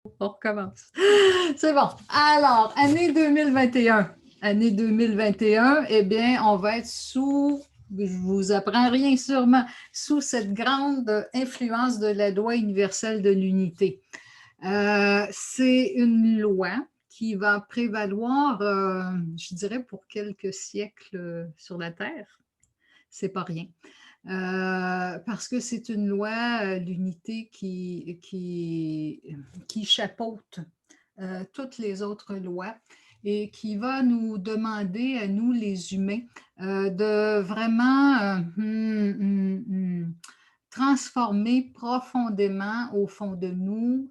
On recommence. C'est bon. Alors, année 2021. Année 2021, eh bien, on va être sous, je vous apprends rien sûrement, sous cette grande influence de la loi universelle de l'unité. C'est une loi qui va prévaloir, je dirais, pour quelques siècles sur la Terre. C'est pas rien. Parce que c'est une loi, l'unité qui chapeaute toutes les autres lois et qui va nous demander à nous, les humains, de vraiment transformer profondément au fond de nous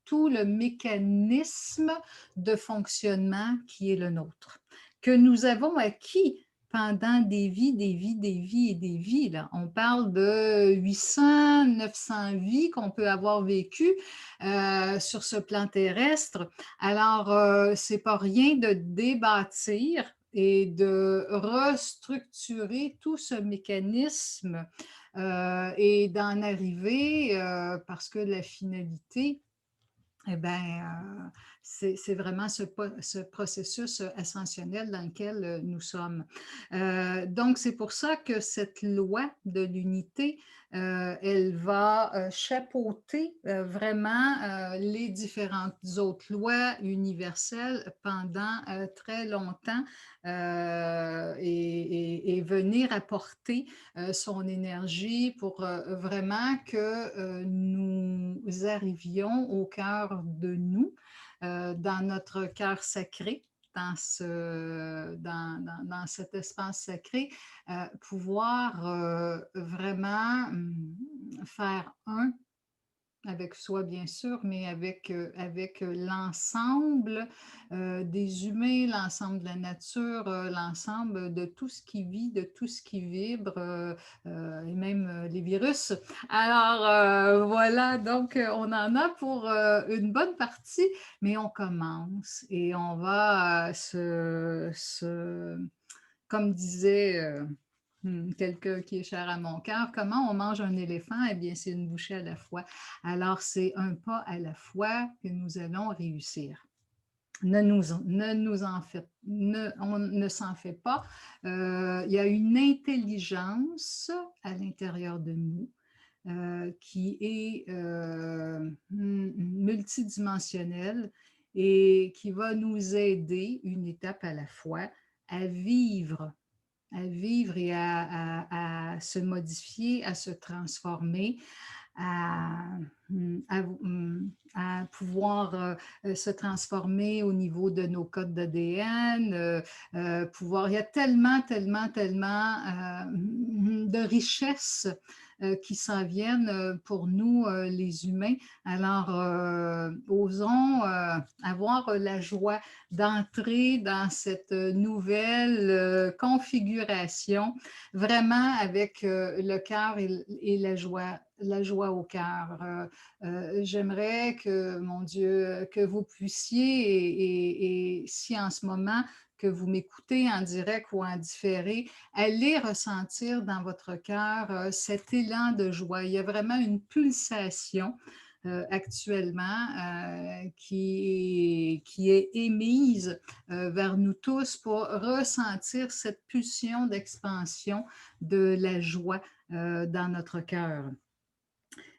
tout le mécanisme de fonctionnement qui est le nôtre, que nous avons acquis pendant des vies, des vies, des vies et des vies. Là. On parle de 800, 900 vies qu'on peut avoir vécues sur ce plan terrestre. Alors, c'est pas rien de débâtir et de restructurer tout ce mécanisme et d'en arriver, parce que la finalité, eh bien, c'est vraiment ce processus ascensionnel dans lequel nous sommes. Donc, c'est pour ça que cette loi de l'unité, elle va chapeauter vraiment les différentes autres lois universelles pendant très longtemps et venir apporter son énergie pour vraiment que nous arrivions au cœur de nous, dans notre cœur sacré, dans cet espace sacré, pouvoir vraiment faire un avec soi, bien sûr, mais avec l'ensemble des humains, l'ensemble de la nature, l'ensemble de tout ce qui vit, de tout ce qui vibre, et même les virus. Alors, voilà, donc on en a pour une bonne partie, mais on commence et on va comme disait quelqu'un qui est cher à mon cœur, comment on mange un éléphant? Eh bien, c'est une bouchée à la fois. Alors, c'est un pas à la fois que nous allons réussir. On ne s'en fait pas. Il y a une intelligence à l'intérieur de nous qui est multidimensionnelle et qui va nous aider, une étape à la fois, à vivre et à se modifier, à se transformer, à, à, à pouvoir se transformer au niveau de nos codes d'ADN, pouvoir, il y a tellement, tellement, tellement de richesses qui s'en viennent pour nous, les humains. Alors, osons avoir la joie d'entrer dans cette nouvelle configuration, vraiment avec le cœur et la joie au cœur. J'aimerais que, mon Dieu, que vous puissiez, et si en ce moment que vous m'écoutez en direct ou en différé, allez ressentir dans votre cœur cet élan de joie. Il y a vraiment une pulsation actuellement qui est émise vers nous tous pour ressentir cette pulsion d'expansion de la joie dans notre cœur.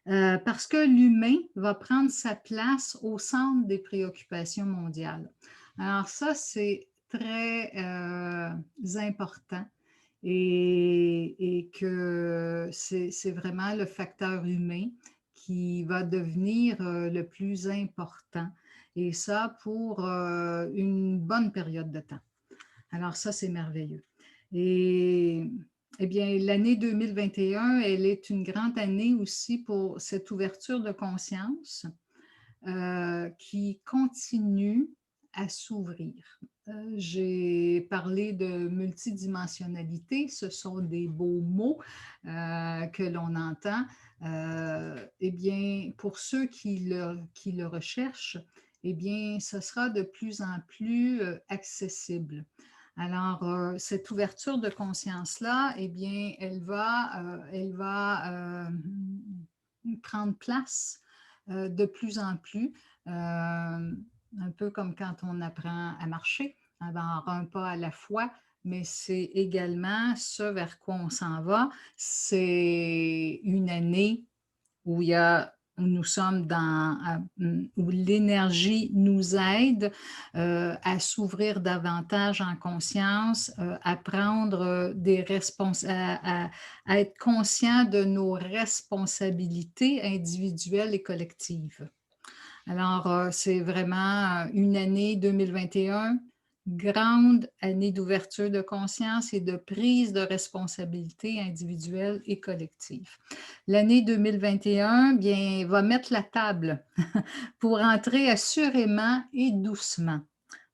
Parce que l'humain va prendre sa place au centre des préoccupations mondiales. Alors ça, c'est très important et que c'est vraiment le facteur humain qui va devenir le plus important, et ça pour une bonne période de temps. Alors ça, c'est merveilleux. Et eh bien, l'année 2021, elle est une grande année aussi pour cette ouverture de conscience qui continue à s'ouvrir. J'ai parlé de multidimensionnalité, ce sont des beaux mots que l'on entend. Eh bien, pour ceux qui le recherchent, eh bien, ce sera de plus en plus accessible. Alors, cette ouverture de conscience-là, eh bien, elle va prendre place de plus en plus un peu comme quand on apprend à marcher, alors un pas à la fois, mais c'est également ce vers quoi on s'en va. C'est une année où nous sommes où l'énergie nous aide à s'ouvrir davantage en conscience, à prendre à être conscient de nos responsabilités individuelles et collectives. Alors, c'est vraiment une année 2021, grande année d'ouverture de conscience et de prise de responsabilité individuelle et collective. L'année 2021, bien, va mettre la table pour entrer assurément et doucement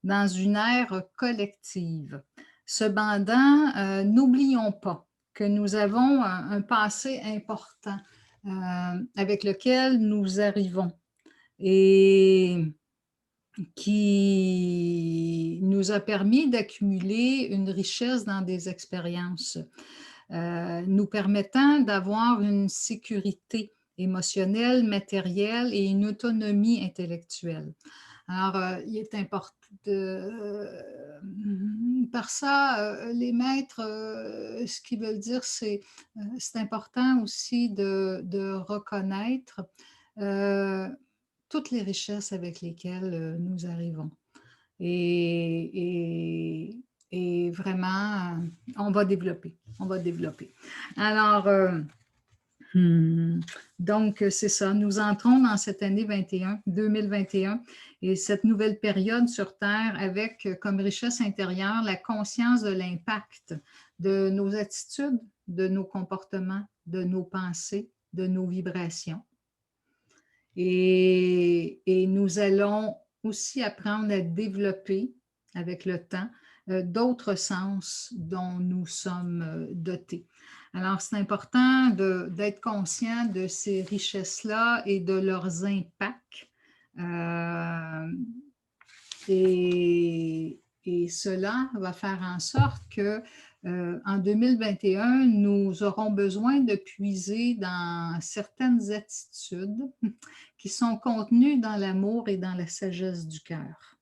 dans une ère collective. Cependant, n'oublions pas que nous avons un passé important avec lequel nous arrivons et qui nous a permis d'accumuler une richesse dans des expériences, nous permettant d'avoir une sécurité émotionnelle, matérielle et une autonomie intellectuelle. Alors, il est important par ça, les maîtres, ce qu'ils veulent dire, c'est important aussi de reconnaître euh, toutes les richesses avec lesquelles nous arrivons. Et, et, et vraiment, on va développer. On va développer. Alors, donc, c'est ça. Nous entrons dans cette année 2021, et cette nouvelle période sur Terre avec comme richesse intérieure la conscience de l'impact de nos attitudes, de nos comportements, de nos pensées, de nos vibrations. Et nous allons aussi apprendre à développer avec le temps d'autres sens dont nous sommes dotés. Alors, c'est important d'être conscient de ces richesses-là et de leurs impacts. Et cela va faire en sorte que en 2021, nous aurons besoin de puiser dans certaines attitudes qui sont contenues dans l'amour et dans la sagesse du cœur.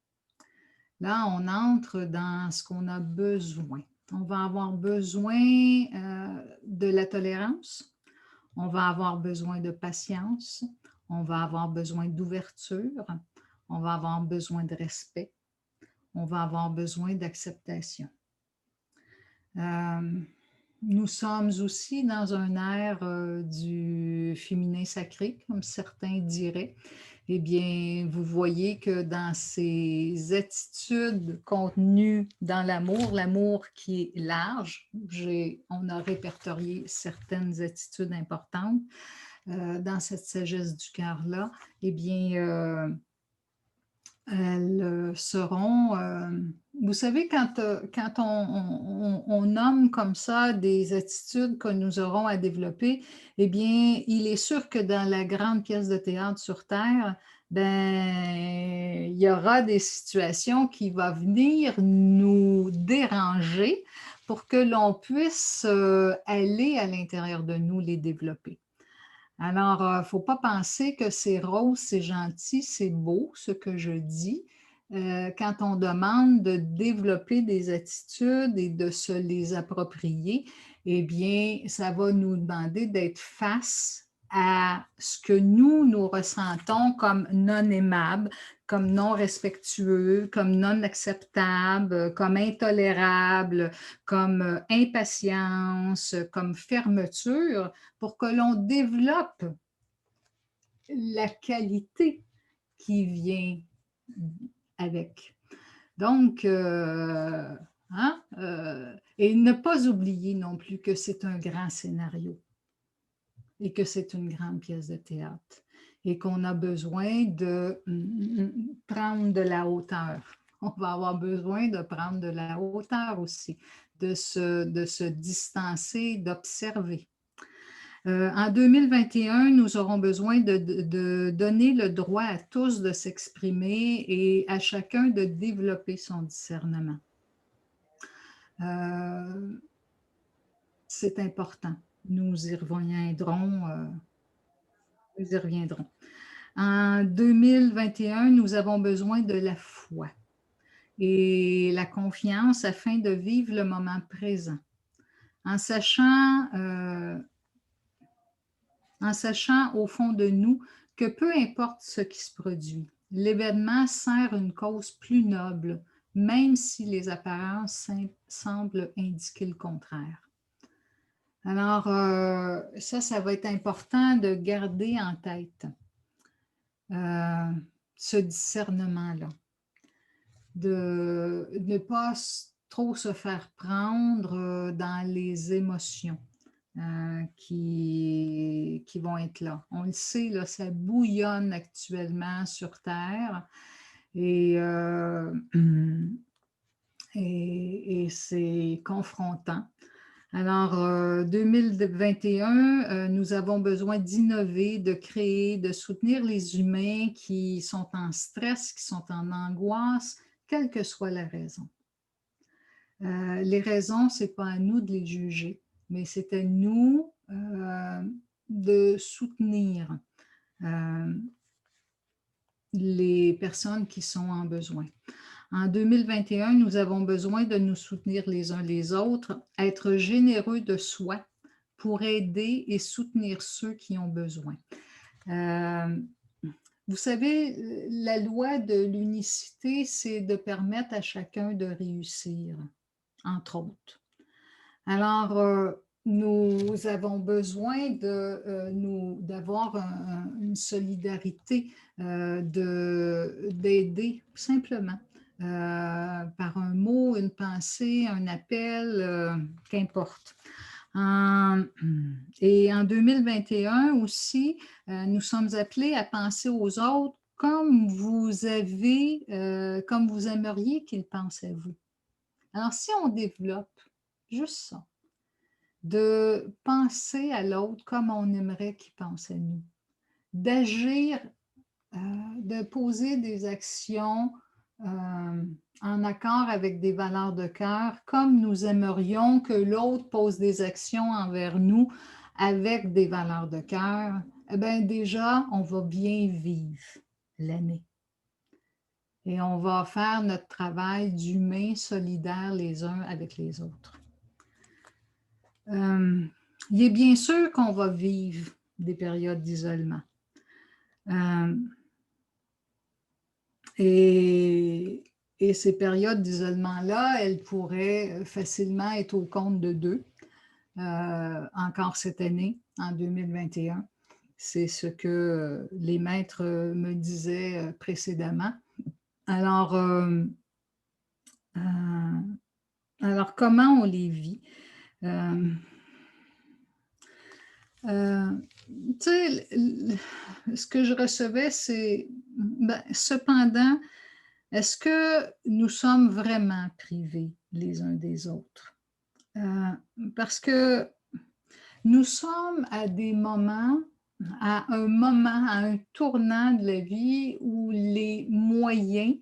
Là, on entre dans ce qu'on a besoin. On va avoir besoin de la tolérance, on va avoir besoin de patience, on va avoir besoin d'ouverture, on va avoir besoin de respect, on va avoir besoin d'acceptation. Nous sommes aussi dans un ère du féminin sacré, comme certains diraient. Eh bien, vous voyez que dans ces attitudes contenues dans l'amour, l'amour qui est large, on a répertorié certaines attitudes importantes dans cette sagesse du cœur-là, eh bien, elles seront, vous savez, quand on nomme comme ça des attitudes que nous aurons à développer, eh bien, il est sûr que dans la grande pièce de théâtre sur Terre, ben, il y aura des situations qui vont venir nous déranger pour que l'on puisse aller à l'intérieur de nous les développer. Alors, il ne faut pas penser que c'est rose, c'est gentil, c'est beau ce que je dis. Quand on demande de développer des attitudes et de se les approprier, eh bien, ça va nous demander d'être face à ce que nous ressentons comme non aimable, comme non respectueux, comme non acceptable, comme intolérable, comme impatience, comme fermeture, pour que l'on développe la qualité qui vient avec. Donc, et ne pas oublier non plus que c'est un grand scénario et que c'est une grande pièce de théâtre et qu'on a besoin de prendre de la hauteur. On va avoir besoin de prendre de la hauteur aussi, de se distancer, d'observer. En 2021, nous aurons besoin de donner le droit à tous de s'exprimer et à chacun de développer son discernement. C'est important. Nous y reviendrons. Nous y reviendrons. En 2021, nous avons besoin de la foi et la confiance afin de vivre le moment présent, en sachant, euh, en sachant au fond de nous que peu importe ce qui se produit, l'événement sert une cause plus noble, même si les apparences semblent indiquer le contraire. Alors, ça va être important de garder en tête euh, ce discernement-là, de ne pas trop se faire prendre dans les émotions qui vont être là. On le sait, là, ça bouillonne actuellement sur Terre et, et c'est confrontant. Alors, 2021, nous avons besoin d'innover, de créer, de soutenir les humains qui sont en stress, qui sont en angoisse, quelle que soit la raison. Les raisons, ce n'est pas à nous de les juger, mais c'est à nous de soutenir les personnes qui sont en besoin. En 2021, nous avons besoin de nous soutenir les uns les autres, être généreux de soi pour aider et soutenir ceux qui ont besoin. Vous savez, la loi de l'unicité, c'est de permettre à chacun de réussir, entre autres. Alors, nous avons besoin d'avoir une solidarité, d'aider simplement par un mot, une pensée, un appel, qu'importe. Et en 2021 aussi, nous sommes appelés à penser aux autres comme vous aimeriez qu'ils pensent à vous. Alors, si on développe juste ça, de penser à l'autre comme on aimerait qu'il pense à nous, d'agir, de poser des actions en accord avec des valeurs de cœur, comme nous aimerions que l'autre pose des actions envers nous avec des valeurs de cœur, eh bien déjà, on va bien vivre l'année. Et on va faire notre travail d'humain solidaire les uns avec les autres. Il est bien sûr qu'on va vivre des périodes d'isolement. Et ces périodes d'isolement-là, elles pourraient facilement être au compte de 2, encore cette année, en 2021. C'est ce que les maîtres me disaient précédemment. Alors, comment on les vit? Tu sais, ce que je recevais, c'est, cependant, est-ce que nous sommes vraiment privés les uns des autres? Parce que nous sommes à des moments, à un tournant de la vie où les moyens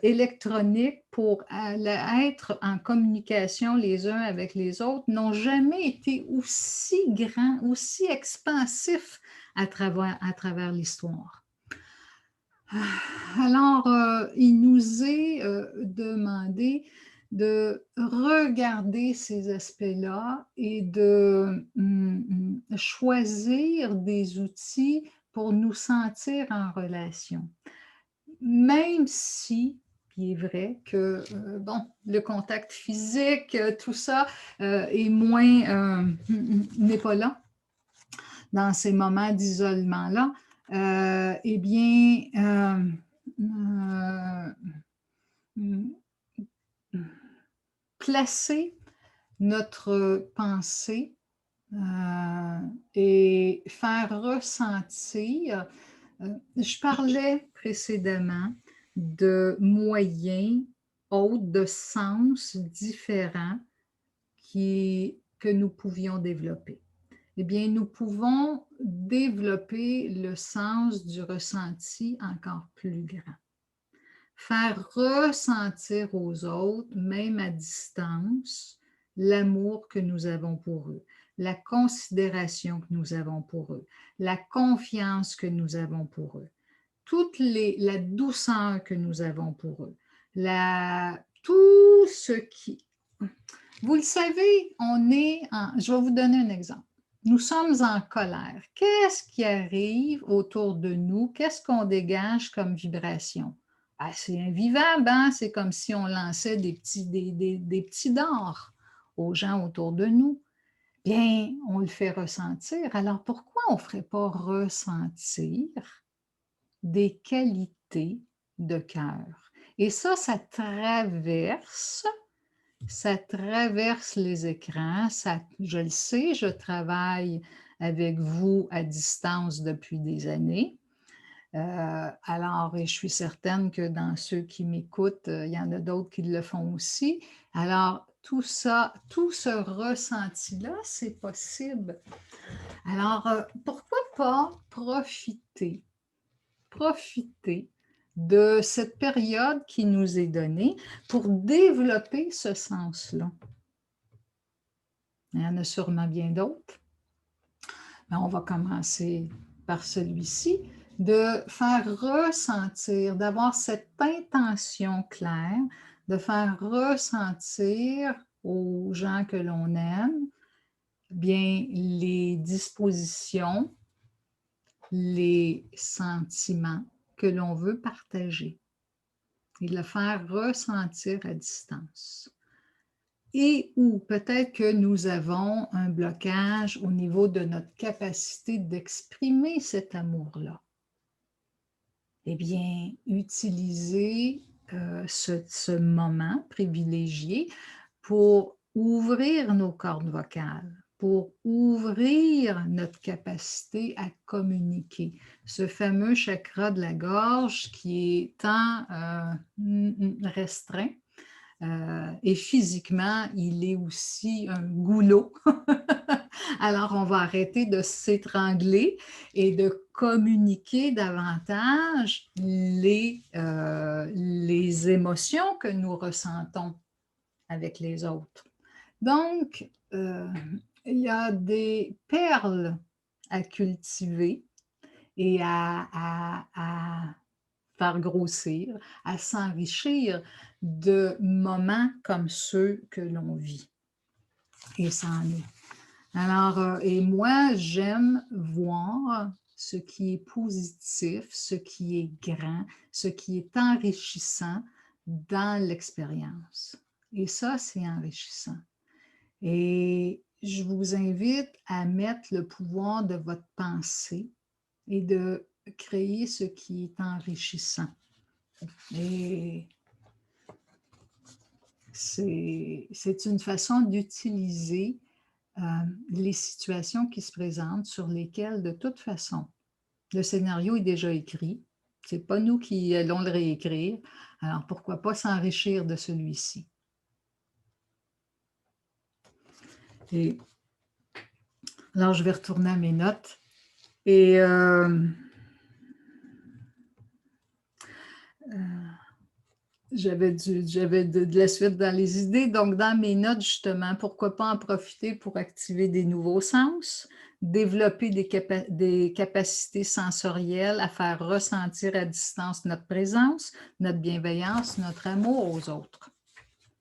électroniques pour être en communication les uns avec les autres n'ont jamais été aussi grands, aussi expansifs à travers l'histoire. Alors, il nous est demandé de regarder ces aspects-là et de choisir des outils pour nous sentir en relation. Même si, il est vrai que, bon, le contact physique, tout ça est moins, n'est pas là dans ces moments d'isolement-là, eh bien, placer notre pensée et faire ressentir. Je parlais précédemment de moyens autres, de sens différents que nous pouvions développer. Eh bien, nous pouvons développer le sens du ressenti encore plus grand. Faire ressentir aux autres, même à distance, l'amour que nous avons pour eux. la considération que nous avons pour eux, la confiance que nous avons pour eux, la douceur que nous avons pour eux, tout ce qui... Vous le savez, je vais vous donner un exemple. Nous sommes en colère. Qu'est-ce qui arrive autour de nous? Qu'est-ce qu'on dégage comme vibration? Ah, c'est invivable, hein? C'est comme si on lançait des petits dards aux gens autour de nous. Bien, on le fait ressentir. Alors, pourquoi on ne ferait pas ressentir des qualités de cœur? Et ça traverse les écrans. Je le sais, je travaille avec vous à distance depuis des années. Alors, et je suis certaine que dans ceux qui m'écoutent, il y en a d'autres qui le font aussi. Alors, tout ça, tout ce ressenti-là, c'est possible. Alors, pourquoi pas profiter de cette période qui nous est donnée pour développer ce sens-là. Il y en a sûrement bien d'autres, mais on va commencer par celui-ci, de faire ressentir, d'avoir cette intention claire, de faire ressentir aux gens que l'on aime, bien les dispositions, les sentiments que l'on veut partager et le faire ressentir à distance. Et ou peut-être que nous avons un blocage au niveau de notre capacité d'exprimer cet amour-là. Eh bien, utilisez ce moment privilégié pour ouvrir nos cordes vocales, pour ouvrir notre capacité à communiquer. Ce fameux chakra de la gorge qui est tant restreint, et physiquement, il est aussi un goulot. Alors, on va arrêter de s'étrangler et de communiquer davantage les émotions que nous ressentons avec les autres. Donc, il y a des perles à cultiver et à faire grossir, à s'enrichir de moments comme ceux que l'on vit. Et ça en est. Alors, et moi, j'aime voir ce qui est positif, ce qui est grand, ce qui est enrichissant dans l'expérience. Et ça, c'est enrichissant. Et je vous invite à mettre le pouvoir de votre pensée et de créer ce qui est enrichissant. Et c'est une façon d'utiliser les situations qui se présentent sur lesquelles, de toute façon, le scénario est déjà écrit. Ce n'est pas nous qui allons le réécrire. Alors, pourquoi pas s'enrichir de celui-ci? Et alors, je vais retourner à mes notes. Et j'avais de la suite dans les idées. Donc, dans mes notes, justement, pourquoi pas en profiter pour activer des nouveaux sens, développer des capacités sensorielles à faire ressentir à distance notre présence, notre bienveillance, notre amour aux autres.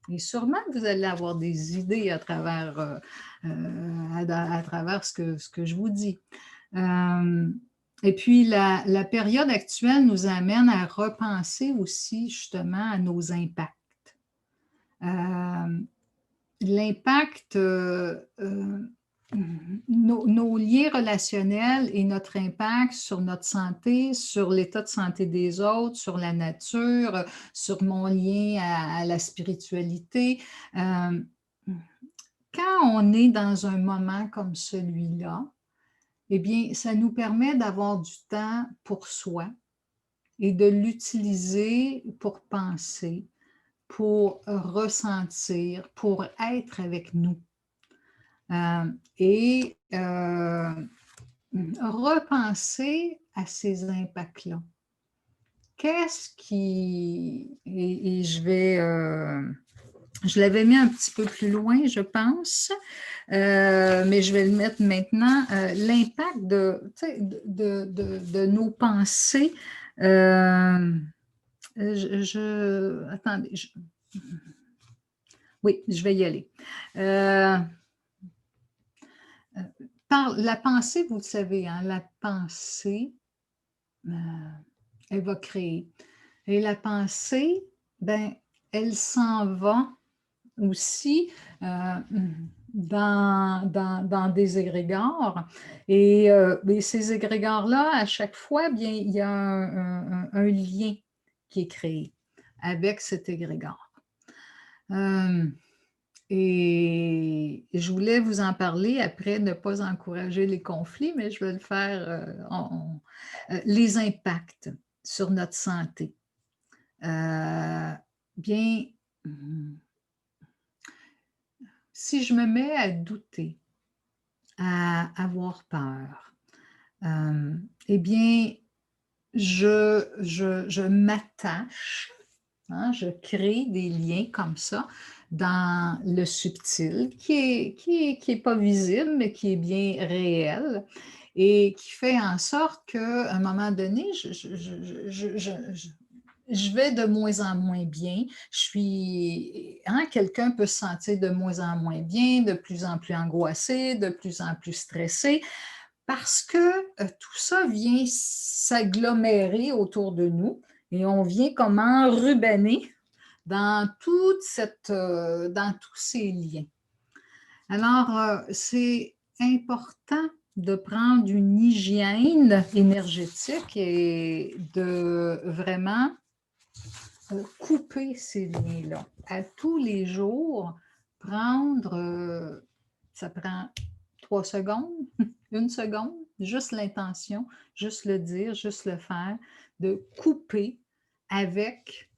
Et sûrement que vous allez avoir des idées à travers, ce que je vous dis. Et puis, la période actuelle nous amène à repenser aussi justement à nos impacts. L'impact, nos liens relationnels et notre impact sur notre santé, sur l'état de santé des autres, sur la nature, sur mon lien à la spiritualité. Quand on est dans un moment comme celui-là, eh bien, ça nous permet d'avoir du temps pour soi et de l'utiliser pour penser, pour ressentir, pour être avec nous. Et repenser à ces impacts-là. Qu'est-ce qui... Et je vais Je l'avais mis un petit peu plus loin, je pense, mais je vais le mettre maintenant. L'impact de nos pensées. Attendez, oui, je vais y aller. Par la pensée, vous le savez, hein, la pensée, elle va créer. Et la pensée, ben, elle s'en va aussi dans des égrégores. Et ces égrégores-là, à chaque fois, bien, il y a un lien qui est créé avec cet égrégore. Et je voulais vous en parler après, ne pas encourager les conflits, mais je vais le faire. Les impacts sur notre santé. Bien, si je me mets à douter, à avoir peur, eh bien, je m'attache, hein, je crée des liens comme ça dans le subtil, qui est pas visible, mais qui est bien réel et qui fait en sorte qu'à un moment donné, je vais de moins en moins bien. Hein, quelqu'un peut se sentir de moins en moins bien, de plus en plus angoissé, de plus en plus stressé, parce que tout ça vient s'agglomérer autour de nous et on vient comme enrubanner dans tous ces liens. Alors, c'est important de prendre une hygiène énergétique et de vraiment couper ces liens-là. À tous les jours, ça prend 3 secondes, 1 seconde, juste l'intention, juste le dire, juste le faire, de couper avec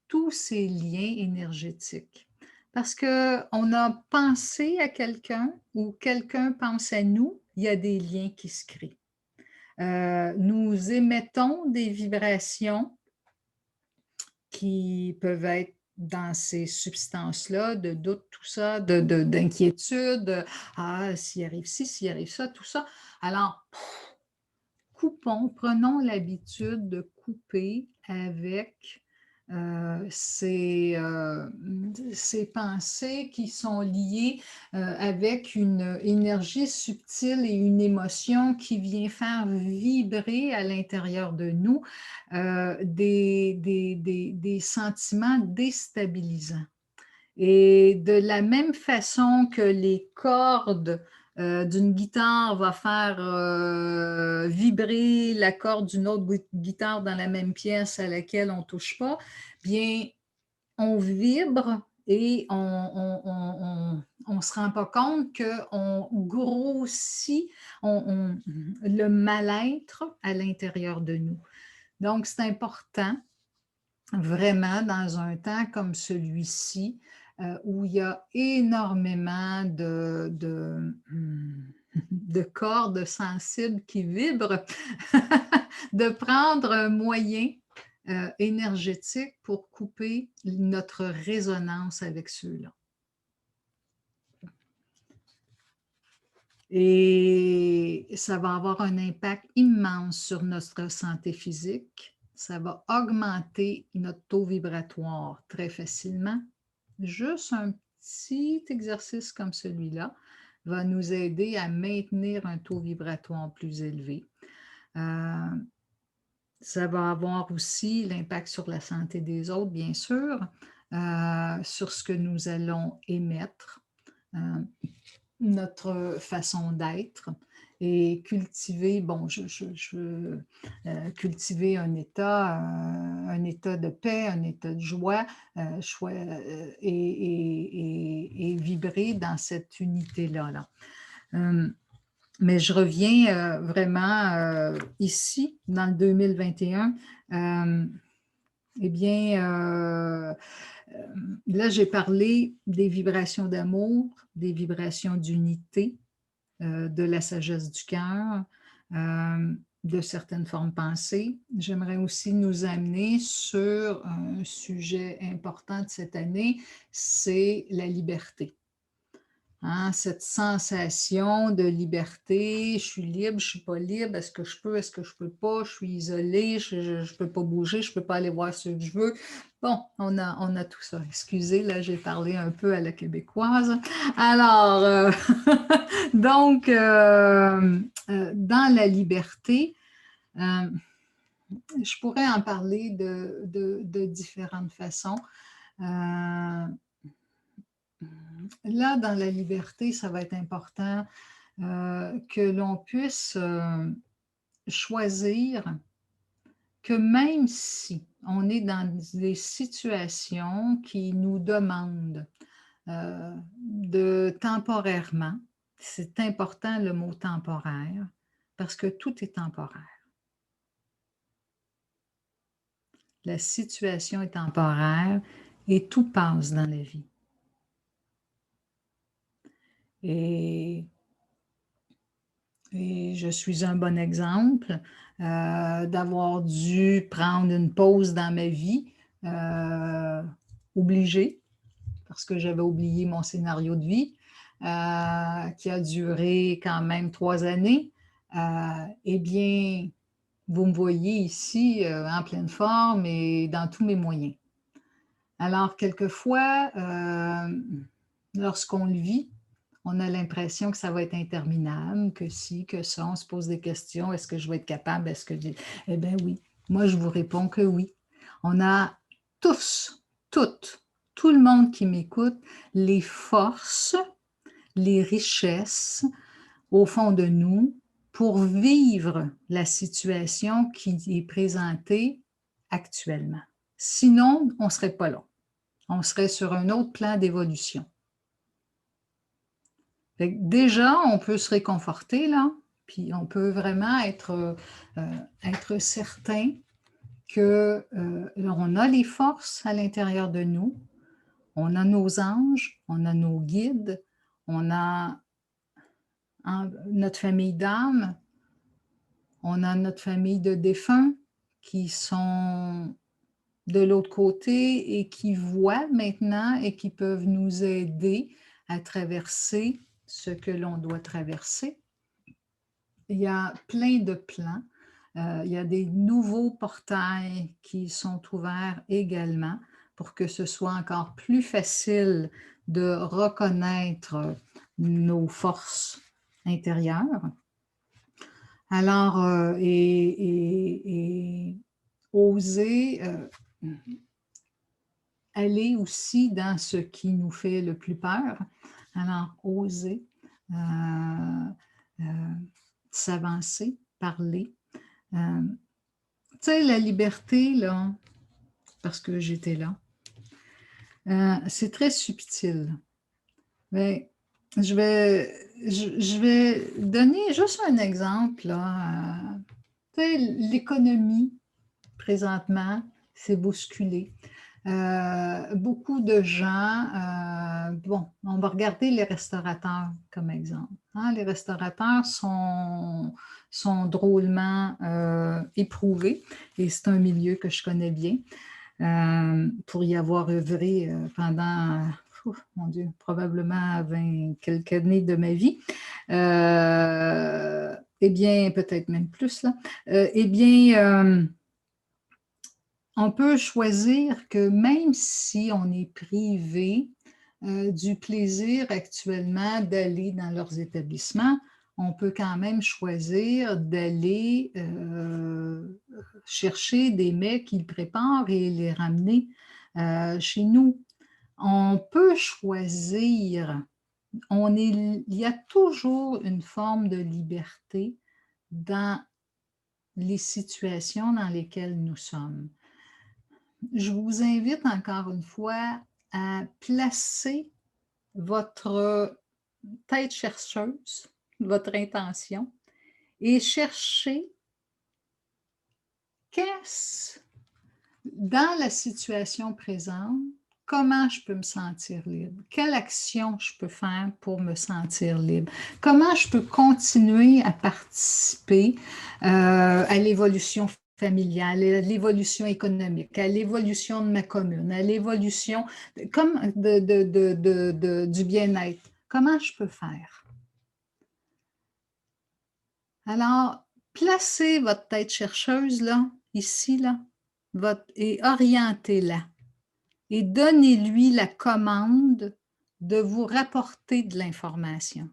tous ces liens énergétiques. Parce qu'on a pensé à quelqu'un ou quelqu'un pense à nous, il y a des liens qui se créent. Nous émettons des vibrations qui peuvent être dans ces substances-là, de doute, tout ça, d'inquiétude, ah, s'il arrive ci, s'il arrive ça, tout ça. Alors, coupons, prenons l'habitude de couper avec ces pensées qui sont liées avec une énergie subtile et une émotion qui vient faire vibrer à l'intérieur de nous des sentiments déstabilisants. Et de la même façon que les cordes d'une guitare va faire vibrer la corde d'une autre guitare dans la même pièce à laquelle on ne touche pas, bien, on vibre et on ne se rend pas compte qu'on grossit le mal-être à l'intérieur de nous. Donc, c'est important, vraiment, dans un temps comme celui-ci, où il y a énormément de cordes sensibles qui vibrent, de prendre un moyen énergétique pour couper notre résonance avec ceux-là. Et ça va avoir un impact immense sur notre santé physique. Ça va augmenter notre taux vibratoire très facilement. Juste un petit exercice comme celui-là va nous aider à maintenir un taux vibratoire plus élevé. Ça va avoir aussi l'impact sur la santé des autres, bien sûr, sur ce que nous allons émettre, notre façon d'être et cultiver, cultiver un état de paix, un état de joie et vibrer dans cette unité-là. Mais je reviens vraiment ici, dans le 2021. Eh bien, là, j'ai parlé des vibrations d'amour, des vibrations d'unité, de la sagesse du cœur. de certaines formes pensées. J'aimerais aussi nous amener sur un sujet important de cette année, c'est la liberté. Hein, cette sensation de liberté, je suis libre, je ne suis pas libre, est-ce que je peux pas, je suis isolée, je ne peux pas bouger, je ne peux pas aller voir ceux que je veux. Bon, on a tout ça. Excusez, là, j'ai parlé un peu à la québécoise. Alors, donc, dans la liberté, euh, je pourrais en parler de différentes façons. Euh, Là, dans la liberté, ça va être important que l'on puisse choisir que même si on est dans des situations qui nous demandent de temporairement, c'est important le mot temporaire, parce que tout est temporaire. La situation est temporaire et tout passe dans la vie. Et je suis un bon exemple d'avoir dû prendre une pause dans ma vie, obligée, parce que j'avais oublié mon scénario de vie, qui a duré quand même 3 années. Eh bien, vous me voyez ici en pleine forme et dans tous mes moyens. Alors, quelquefois, lorsqu'on le vit, on a l'impression que ça va être interminable, que si, que ça, on se pose des questions, est-ce que je vais être capable, est-ce que... Eh bien oui, moi je vous réponds que oui. On a tous, toutes, tout le monde qui m'écoute, les forces, les richesses au fond de nous pour vivre la situation qui est présentée actuellement. Sinon, on ne serait pas là. On serait sur un autre plan d'évolution. Déjà, on peut se réconforter, là, puis on peut vraiment être certain que on a les forces à l'intérieur de nous, on a nos anges, on a nos guides, on a notre famille d'âme, on a notre famille de défunts qui sont de l'autre côté et qui voient maintenant et qui peuvent nous aider à traverser ce que l'on doit traverser. Il y a plein de plans. Il y a des nouveaux portails qui sont ouverts également pour que ce soit encore plus facile de reconnaître nos forces intérieures. Alors, et oser aller aussi dans ce qui nous fait le plus peur. Alors, oser s'avancer, parler. Tu sais, la liberté, là, parce que j'étais là, c'est très subtil. Mais je vais donner juste un exemple. Là. Tu sais, l'économie, présentement, c'est bousculé. Beaucoup de gens, bon, on va regarder les restaurateurs comme exemple. Hein, les restaurateurs sont drôlement éprouvés et c'est un milieu que je connais bien pour y avoir œuvré pendant, mon Dieu, probablement 20 quelques années de ma vie. Eh bien, peut-être même plus, là. Eh bien, on peut choisir que même si on est privé du plaisir actuellement d'aller dans leurs établissements, on peut quand même choisir d'aller chercher des mets qu'ils préparent et les ramener chez nous. On peut choisir, il y a toujours une forme de liberté dans les situations dans lesquelles nous sommes. Je vous invite encore une fois à placer votre tête chercheuse, votre intention, et chercher qu'est-ce dans la situation présente, comment je peux me sentir libre? Quelle action je peux faire pour me sentir libre? Comment je peux continuer à participer à l'évolution familiale, à l'évolution économique, à l'évolution de ma commune, à l'évolution du bien-être? Comment je peux faire? Alors, placez votre tête chercheuse là, ici, là, et orientez-la. Et donnez-lui la commande de vous rapporter de l'information.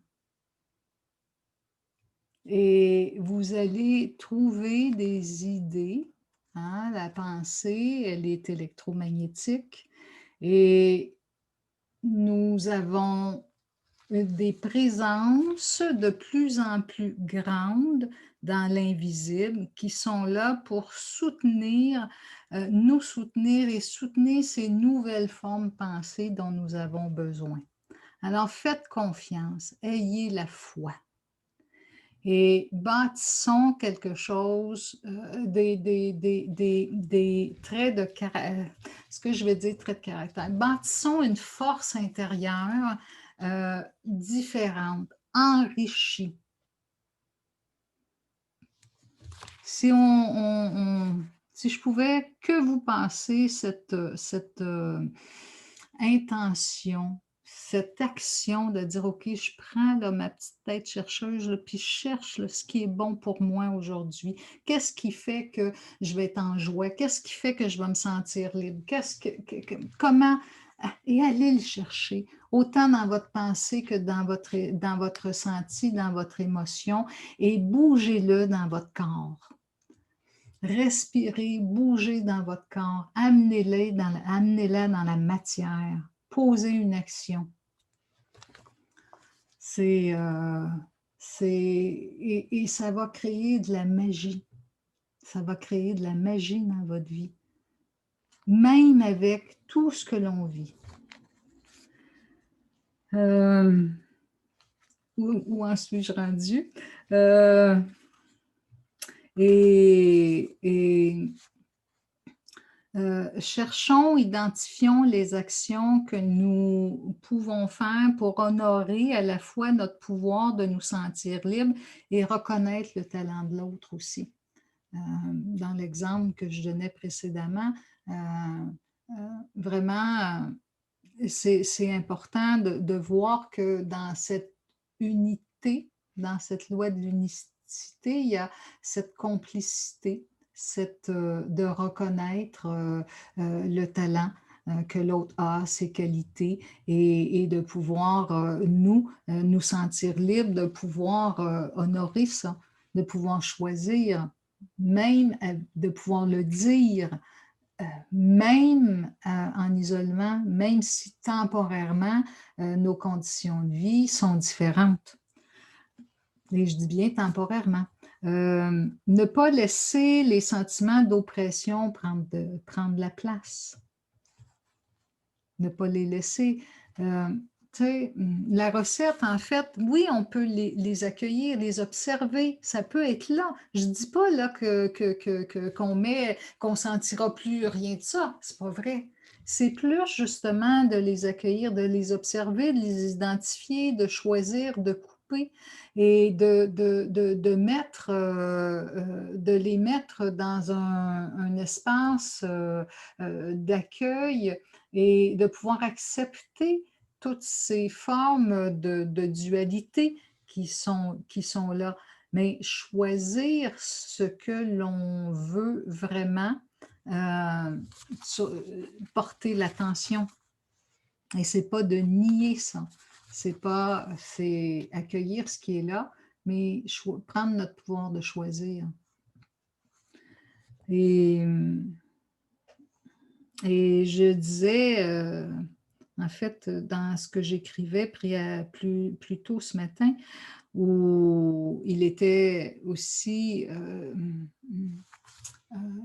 Et vous allez trouver des idées. Hein, la pensée, elle est électromagnétique. Et nous avons des présences de plus en plus grandes dans l'invisible qui sont là pour nous soutenir et soutenir ces nouvelles formes pensées dont nous avons besoin. Alors faites confiance, ayez la foi et bâtissons quelque chose, des traits de caractère, ce que je vais dire traits de caractère, bâtissons une force intérieure différente, enrichie. Si si je pouvais que vous penser cette intention, cette action de dire, OK, je prends là, ma petite tête chercheuse, là, puis je cherche là, ce qui est bon pour moi aujourd'hui. Qu'est-ce qui fait que je vais être en joie? Qu'est-ce qui fait que je vais me sentir libre? Comment? Et allez le chercher, autant dans votre pensée que dans votre ressenti, dans votre émotion, et bougez-le dans votre corps. Respirez, bougez dans votre corps, amenez-la dans la matière, posez une action. Et ça va créer de la magie. Ça va créer de la magie dans votre vie, même avec tout ce que l'on vit. Où en suis-je rendue? Cherchons, identifions les actions que nous pouvons faire pour honorer à la fois notre pouvoir de nous sentir libres et reconnaître le talent de l'autre aussi. Dans l'exemple que je donnais précédemment, vraiment, c'est important de voir que dans cette unité, dans cette loi de l'unicité, il y a cette complicité, de reconnaître le talent que l'autre a, ses qualités, et de pouvoir, nous sentir libres, de pouvoir honorer ça, de pouvoir choisir, même de pouvoir le dire, même en isolement, même si temporairement, nos conditions de vie sont différentes. Et je dis bien temporairement. Ne pas laisser les sentiments d'oppression prendre la place. Ne pas les laisser. La recette, en fait, oui, on peut les accueillir, les observer, ça peut être là. Je ne dis pas là qu'on ne sentira plus rien de ça, c'est pas vrai. C'est plus justement de les accueillir, de les observer, de les identifier, de choisir, de couper et de les mettre dans un espace d'accueil et de pouvoir accepter toutes ces formes de dualité qui sont là, mais choisir ce que l'on veut vraiment, porter l'attention. Et ce n'est pas de nier ça, c'est accueillir ce qui est là, mais prendre notre pouvoir de choisir. Et je disais, en fait, dans ce que j'écrivais plus tôt ce matin, où il était aussi,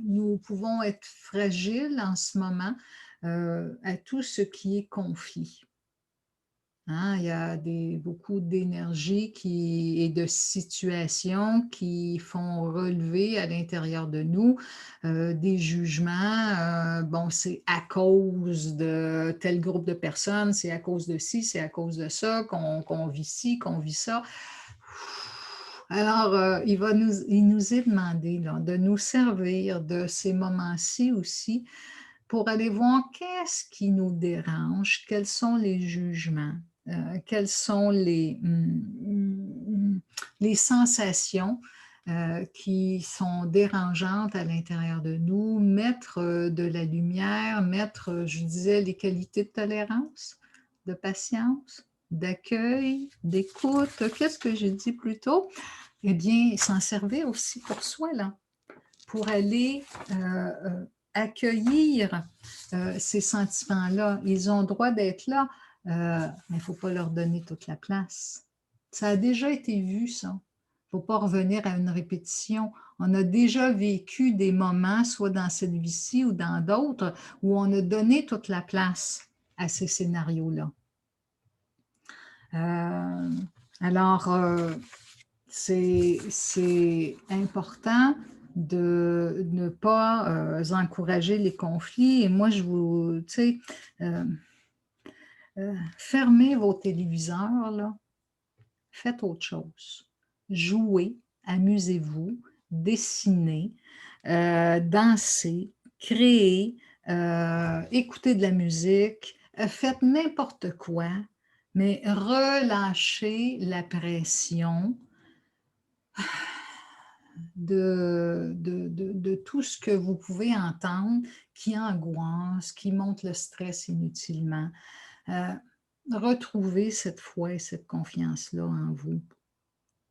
nous pouvons être fragiles en ce moment à tout ce qui est conflit. Hein, il y a beaucoup d'énergie et de situations qui font relever à l'intérieur de nous des jugements. Bon, c'est à cause de tel groupe de personnes, c'est à cause de ci, c'est à cause de ça qu'on vit ci, qu'on vit ça. Alors, il nous est demandé là, de nous servir de ces moments-ci aussi pour aller voir qu'est-ce qui nous dérange, quels sont les jugements, quelles sont les sensations qui sont dérangeantes à l'intérieur de nous, mettre de la lumière, mettre, je disais, les qualités de tolérance, de patience, d'accueil, d'écoute. Qu'est-ce que j'ai dit plus tôt? Eh bien, s'en servir aussi pour soi, là, pour aller accueillir ces sentiments-là. Ils ont le droit d'être là, mais il ne faut pas leur donner toute la place. Ça a déjà été vu, ça. Il ne faut pas revenir à une répétition. On a déjà vécu des moments, soit dans cette vie-ci ou dans d'autres, où on a donné toute la place à ces scénarios-là. Euh, alors, c'est important de ne pas encourager les conflits. Et moi, tu sais, euh, fermez vos téléviseurs, là, faites autre chose. Jouez, amusez-vous, dessinez, dansez, créez, écoutez de la musique, faites n'importe quoi, mais relâchez la pression de tout ce que vous pouvez entendre qui angoisse, qui monte le stress inutilement. Retrouvez cette foi et cette confiance-là en vous.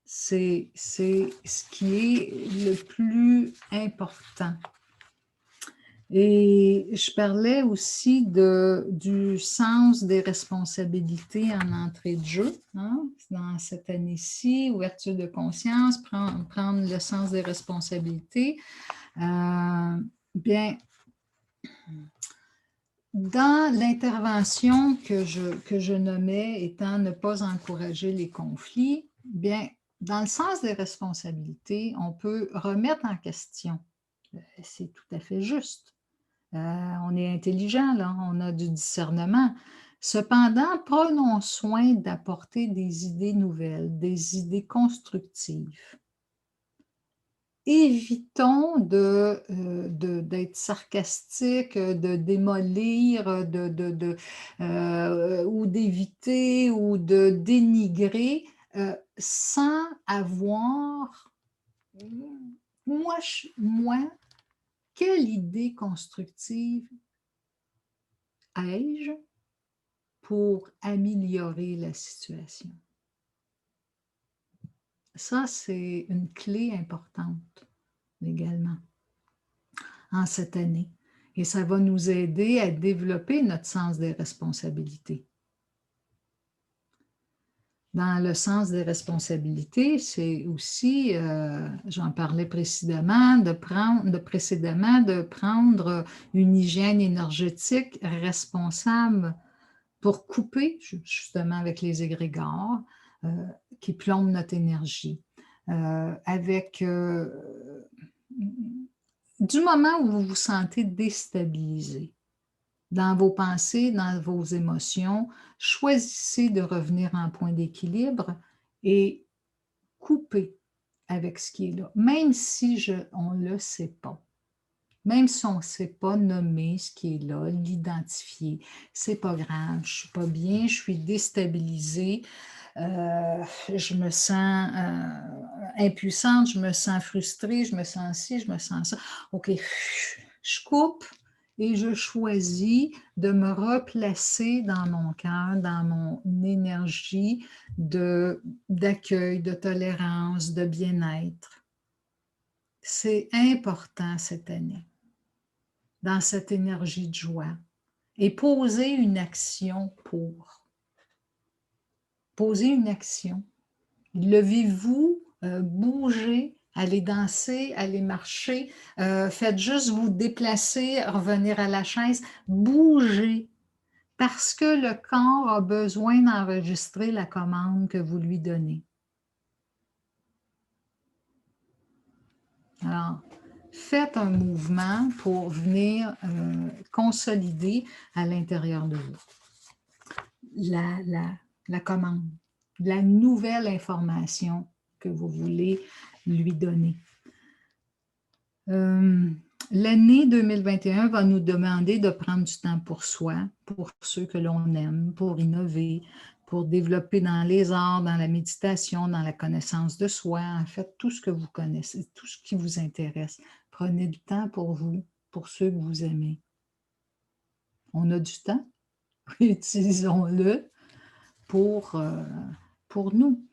C'est ce qui est le plus important. Et je parlais aussi du sens des responsabilités en entrée de jeu, hein, dans cette année-ci, ouverture de conscience, prendre le sens des responsabilités. Bien, dans l'intervention que je nommais étant ne pas encourager les conflits, bien, dans le sens des responsabilités, on peut remettre en question. C'est tout à fait juste. On est intelligent, là, on a du discernement. Cependant, prenons soin d'apporter des idées nouvelles, des idées constructives. Évitons d'être sarcastique, de démolir, ou d'éviter ou de dénigrer sans avoir, moi, quelle idée constructive ai-je pour améliorer la situation? Ça, c'est une clé importante également en cette année. Et ça va nous aider à développer notre sens des responsabilités. Dans le sens des responsabilités, c'est aussi, j'en parlais précédemment, de prendre une hygiène énergétique responsable pour couper justement avec les égrégores qui plombent notre énergie. Du moment où vous vous sentez déstabilisé dans vos pensées, dans vos émotions, choisissez de revenir en point d'équilibre et couper avec ce qui est là, même si on ne le sait pas. Même si on ne sait pas nommer ce qui est là, l'identifier, c'est pas grave, je ne suis pas bien, je suis déstabilisée, je me sens impuissante, je me sens frustrée, je me sens ci, je me sens ça. OK, je coupe et je choisis de me replacer dans mon cœur, dans mon énergie d'accueil, de tolérance, de bien-être. C'est important cette année, dans cette énergie de joie, et poser une action pour. Poser une action. Levez-vous, bougez, allez danser, allez marcher, faites juste vous déplacer, revenir à la chaise, bougez parce que le corps a besoin d'enregistrer la commande que vous lui donnez. Alors, faites un mouvement pour venir consolider à l'intérieur de vous la commande, la nouvelle information que vous voulez lui donner. L'année 2021 va nous demander de prendre du temps pour soi, pour ceux que l'on aime, pour innover, pour développer dans les arts, dans la méditation, dans la connaissance de soi, en fait, tout ce que vous connaissez, tout ce qui vous intéresse. Prenez du temps pour vous, pour ceux que vous aimez. On a du temps, utilisons-le pour nous.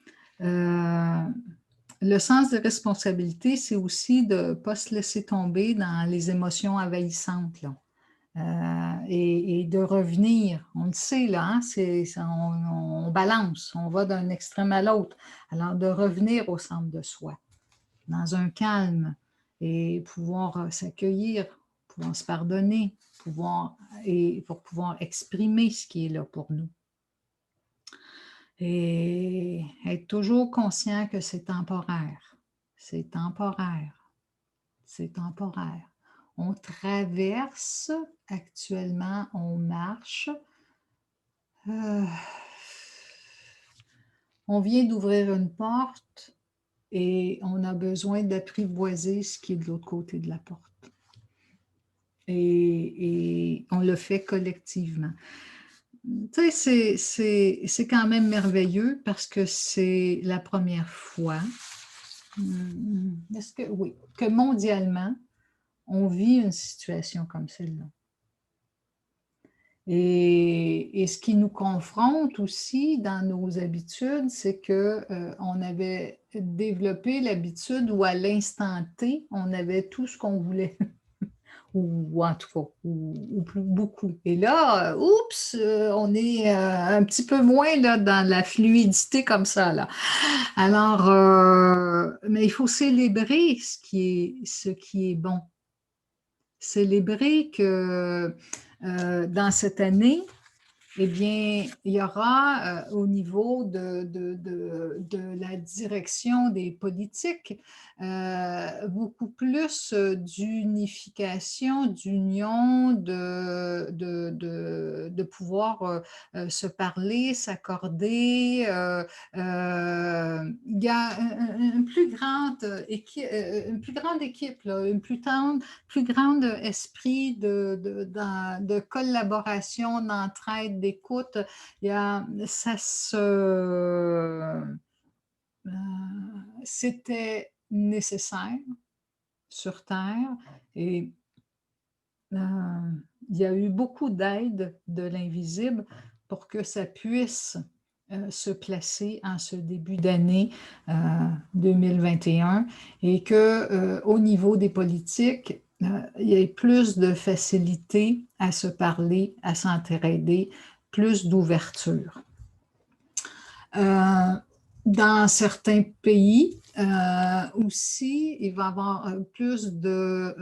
Le sens de responsabilité, c'est aussi de ne pas se laisser tomber dans les émotions envahissantes, là. Et de revenir, on le sait, là, hein, on balance, on va d'un extrême à l'autre. Alors, de revenir au centre de soi, dans un calme, et pouvoir s'accueillir, pouvoir se pardonner, pour pouvoir exprimer ce qui est là pour nous. Et être toujours conscient que c'est temporaire. C'est temporaire. C'est temporaire. On traverse actuellement, on marche. On vient d'ouvrir une porte et on a besoin d'apprivoiser ce qui est de l'autre côté de la porte. Et on le fait collectivement. Tu sais, c'est quand même merveilleux parce que c'est la première fois, oui, que mondialement, on vit une situation comme celle-là. Et ce qui nous confronte aussi dans nos habitudes, c'est qu'on avait développé l'habitude où à l'instant T, on avait tout ce qu'on voulait. Ou en tout cas, ou plus beaucoup. Et là, oups, on est un petit peu moins là, dans la fluidité comme ça, là. Alors, mais il faut célébrer ce qui est bon. Célébrer que dans cette année, eh bien, il y aura au niveau de la direction des politiques beaucoup plus d'unification, d'union, de pouvoir se parler, s'accorder. Il y a une plus grande équipe, là, plus grande esprit de collaboration, d'entraide, d'écoute. C'était nécessaire sur Terre et il y a eu beaucoup d'aide de l'invisible pour que ça puisse se placer en ce début d'année 2021 et qu'au niveau des politiques, il y ait plus de facilité à se parler, à s'entraider, plus d'ouverture. Dans certains pays aussi, il va y avoir plus de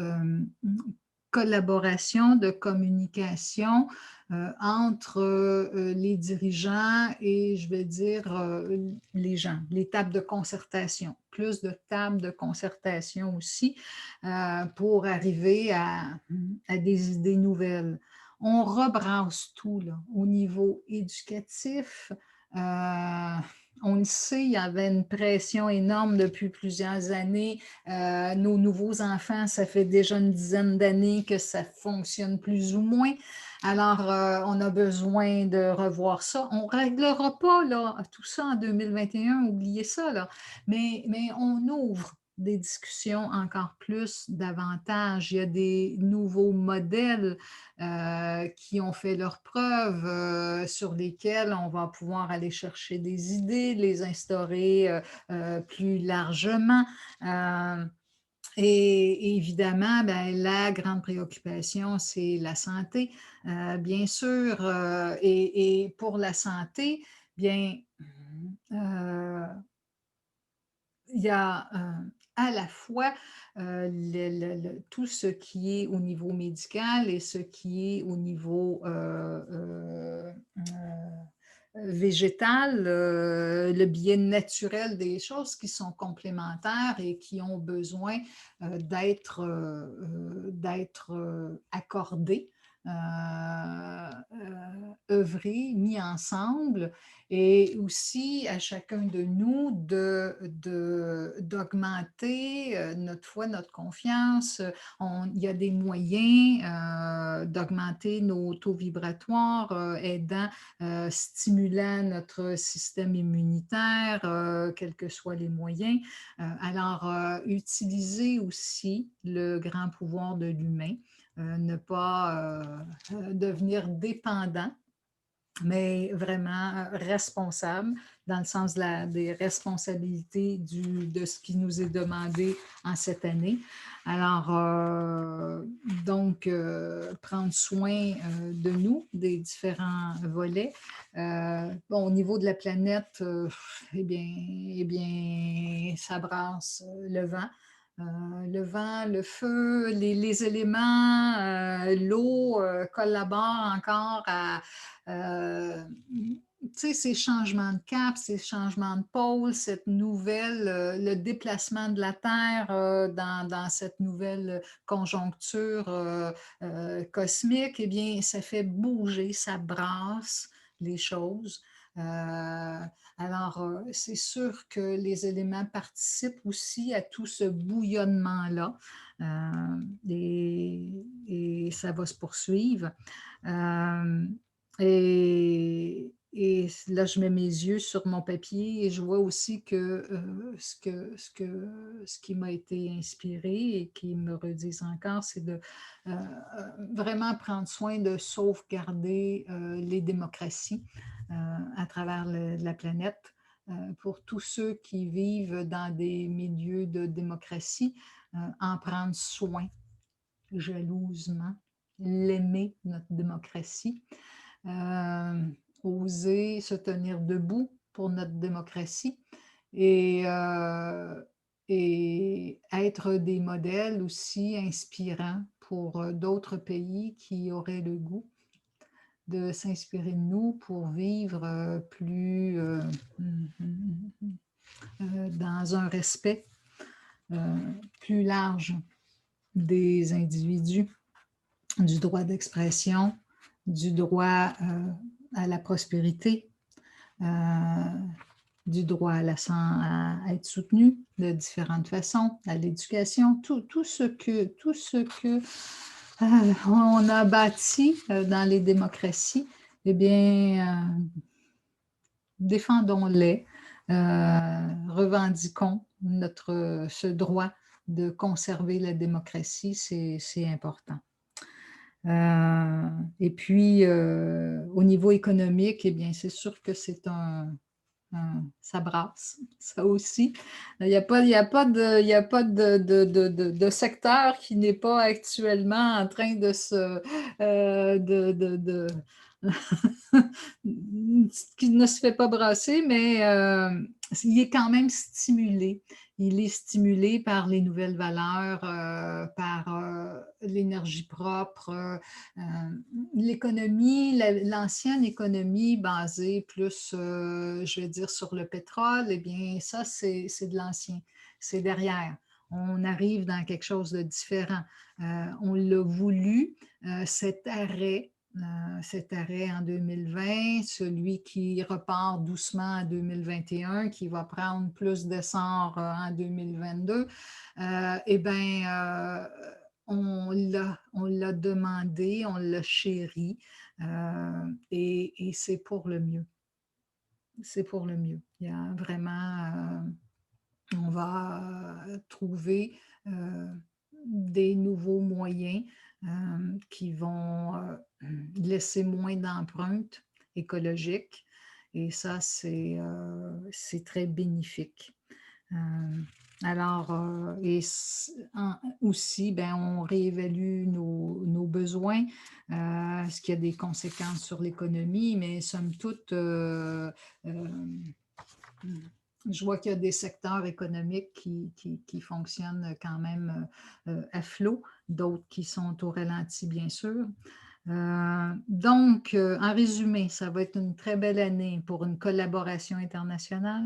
collaboration, de communication entre les dirigeants et, je vais dire, les gens, les tables de concertation. Plus de tables de concertation aussi pour arriver à des idées nouvelles. On rebrasse tout là, au niveau éducatif. On le sait, il y avait une pression énorme depuis plusieurs années. Nos nouveaux enfants, ça fait déjà une dizaine d'années que ça fonctionne plus ou moins. Alors, on a besoin de revoir ça. On ne réglera pas là, tout ça en 2021, oubliez ça, là. Mais on ouvre des discussions encore plus, davantage. Il y a des nouveaux modèles qui ont fait leurs preuves, sur lesquels on va pouvoir aller chercher des idées, les instaurer plus largement. Et évidemment, ben, la grande préoccupation, c'est la santé, bien sûr. Et pour la santé, bien, il y a à la fois tout ce qui est au niveau médical et ce qui est au niveau végétal, le biais naturel des choses qui sont complémentaires et qui ont besoin d'être accordées, œuvrées, mis ensemble, et aussi à chacun de nous d'augmenter notre foi, notre confiance. Il y a des moyens d'augmenter nos taux vibratoires, aidant, stimulant notre système immunitaire, quels que soient les moyens. Alors, utiliser aussi le grand pouvoir de l'humain, ne pas devenir dépendant, mais vraiment responsable, dans le sens des responsabilités de ce qui nous est demandé en cette année. Alors, donc, prendre soin de nous, des différents volets. Bon, au niveau de la planète, eh bien, ça brasse le vent, le feu, les éléments, l'eau collaborent encore à tu sais, ces changements de cap, ces changements de pôle, cette nouvelle, le déplacement de la Terre dans cette nouvelle conjoncture cosmique, eh bien, ça fait bouger, ça brasse les choses. Alors, c'est sûr que les éléments participent aussi à tout ce bouillonnement-là, et ça va se poursuivre. Euh, et là, je mets mes yeux sur mon papier et je vois aussi que ce qui m'a été inspiré et qui me redisent encore, c'est de vraiment prendre soin de sauvegarder les démocraties à travers la planète. Pour tous ceux qui vivent dans des milieux de démocratie, en prendre soin jalousement, l'aimer, notre démocratie, euh, oser se tenir debout pour notre démocratie, et, euh, et être des modèles aussi inspirants pour d'autres pays qui auraient le goût de s'inspirer de nous pour vivre plus dans un respect plus large des individus, du droit d'expression, du droit à la prospérité, euh, du droit à être soutenu de différentes façons, à l'éducation, tout ce que on a bâti dans les démocraties, eh bien, défendons-les, revendiquons ce droit de conserver la démocratie, c'est important. Et puis, au niveau économique, eh bien, c'est sûr que ça brasse, ça aussi. Il y a pas de secteur qui n'est pas actuellement en train de se, qui ne se fait pas brasser, mais il est quand même stimulé. Il est stimulé par les nouvelles valeurs, par l'énergie propre, l'économie, l'ancienne économie basée plus, je vais dire, sur le pétrole. Eh bien, ça, c'est de l'ancien. C'est derrière. On arrive dans quelque chose de différent. On l'a voulu, cet arrêt en 2020, celui qui repart doucement en 2021, qui va prendre plus d'essor en 2022, eh bien, on l'a demandé, on l'a chéri, et c'est pour le mieux. C'est pour le mieux. Il y a vraiment, on va trouver des nouveaux moyens qui vont laisser moins d'empreintes écologiques. Et ça, c'est très bénéfique. Euh, alors, aussi, ben, on réévalue nos besoins, ce qui a des conséquences sur l'économie, mais somme toute, Je vois qu'il y a des secteurs économiques qui fonctionnent quand même à flot, d'autres qui sont au ralenti, bien sûr. Donc, en résumé, ça va être une très belle année pour une collaboration internationale,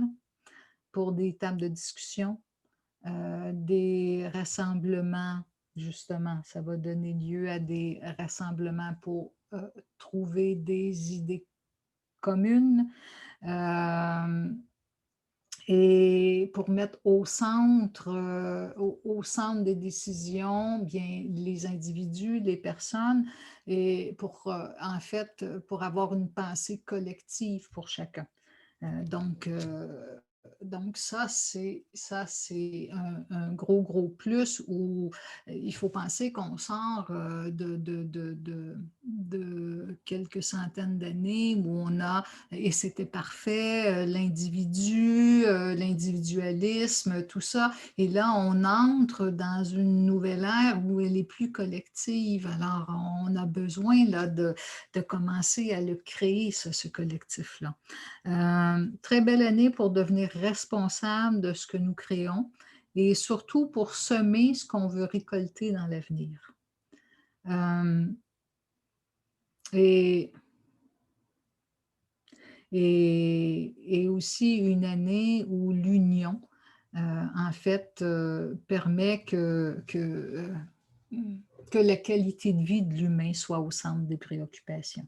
pour des tables de discussion, des rassemblements, justement, ça va donner lieu à des rassemblements pour trouver des idées communes. Euh, et pour mettre au centre des décisions, bien les individus, les personnes, et pour, en fait, pour avoir une pensée collective pour chacun. Euh, donc, euh, donc, ça, c'est un gros, gros plus où il faut penser qu'on sort de quelques centaines d'années où on a, et c'était parfait, l'individu, l'individualisme, tout ça. Et là, on entre dans une nouvelle ère où elle est plus collective. Alors, on a besoin là, de commencer à le créer, ce collectif-là. Très belle année pour devenir responsable de ce que nous créons et surtout pour semer ce qu'on veut récolter dans l'avenir. Euh, et, et aussi une année où l'union, en fait, permet que la qualité de vie de l'humain soit au centre des préoccupations.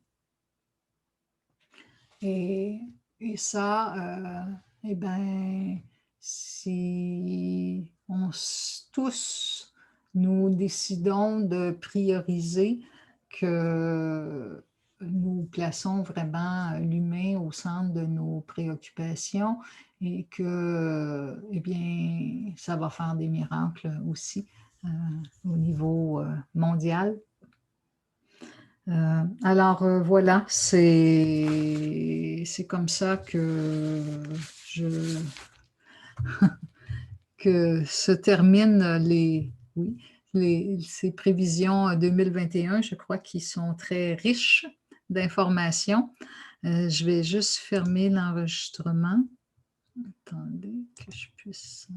Et, et ça, eh bien, si tous nous décidons de prioriser que nous plaçons vraiment l'humain au centre de nos préoccupations et que, eh bien, ça va faire des miracles aussi au niveau mondial. Voilà, c'est comme ça je, que se terminent oui, ces prévisions 2021, je crois qu'ils sont très riches d'informations. Je vais juste fermer l'enregistrement. Attendez que je puisse...